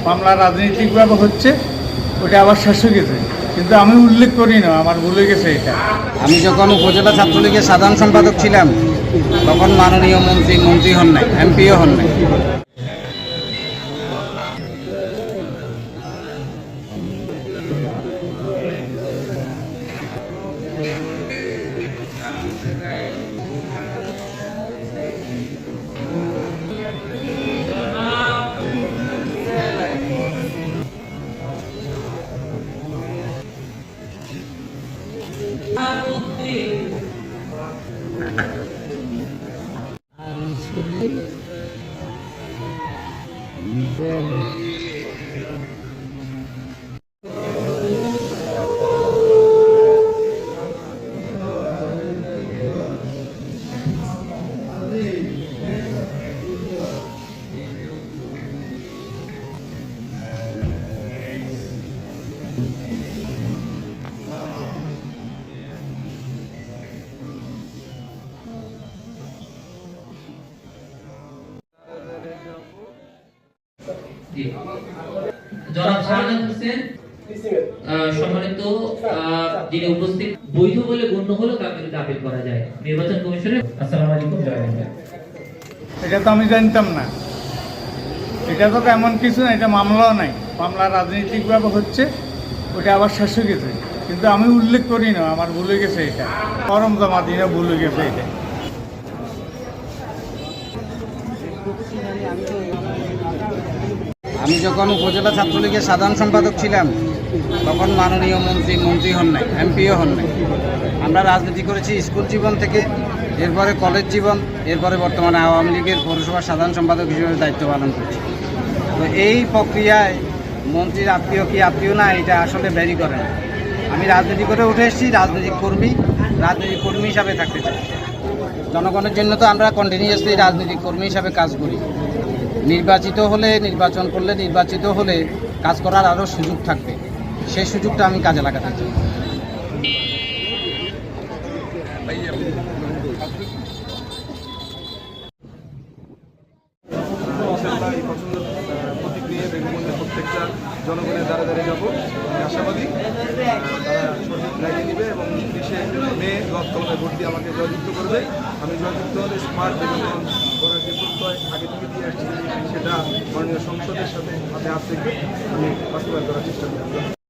মামলা রাজনৈতিকভাবে হচ্ছে, ওটা আবার শেষ হয়ে গেছে, কিন্তু আমি উল্লেখ করি না, আমার ভুলে গেছে এটা। আমি যখন উপজেলা ছাত্রলীগের সাধারণ সম্পাদক ছিলাম তখন মাননীয় মন্ত্রী হন নাই, এমপিও হন নাই। জনাব শাহজাহান হোসেন সম্মানিত যিনি উপস্থিত, বৈধ বলে গণ্য হলো তার বিরুদ্ধে আপিল করা যায় নির্বাচন কমিশনে। আসসালামু আলাইকুম, জয় হিন্দ। এটা তো আমি জানতাম না, এটা তো এমন কিছু না, এটা মামলাও নাই, মামলা রাজনৈতিকভাবে হচ্ছে, ওটা আবার শেষ হয়ে গেছে, কিন্তু আমি উল্লেখ করি না, আমার ভুলে গেছে এটা। ফরম জমা দিনে ভুলে গেছে এটা। আমি যখন উপজেলা ছাত্রলীগের সাধারণ সম্পাদক ছিলাম তখন মাননীয় মন্ত্রী হন নাই, এমপিও হন নাই। আমরা রাজনীতি করেছি স্কুল জীবন থেকে, এরপরে কলেজ জীবন, এরপরে বর্তমানে আওয়ামী লীগের পৌরসভার সাধারণ সম্পাদক হিসেবে দায়িত্ব পালন করছি। তো এই প্রক্রিয়ায় মন্ত্রীর আত্মীয় কি আত্মীয় না, এটা আসলে ভ্যারি করে না। আমি রাজনীতি করে উঠে এসেছি, রাজনৈতিক কর্মী হিসাবে থাকতে চাই। জনগণের জন্য তো আমরা কন্টিনিউয়াসলি রাজনৈতিক কর্মী হিসাবে কাজ করি। নির্বাচন করলে নির্বাচিত হলে কাজ করার আরও সুযোগ থাকবে, সেই সুযোগটা আমি কাজে লাগাতে চাই। প্রত্যেকটা জনগণের দ্বারা দ্বারা যাবো, আমি আশাবাদী তারা সঠিক রায় দিবে এবং 30শে মে লকডাউনে ভোট দিয়ে আমাকে জয়যুক্ত করবে। আমি জয়যুক্ত হলে স্মার্ট বিনোদন করার যে প্রত্যয় আগে থেকে দিয়ে আসছি, সেটা মাননীয় সংসদের সাথে হাতে হাত থেকে আমি বাস্তবায়ন করার চেষ্টা করব।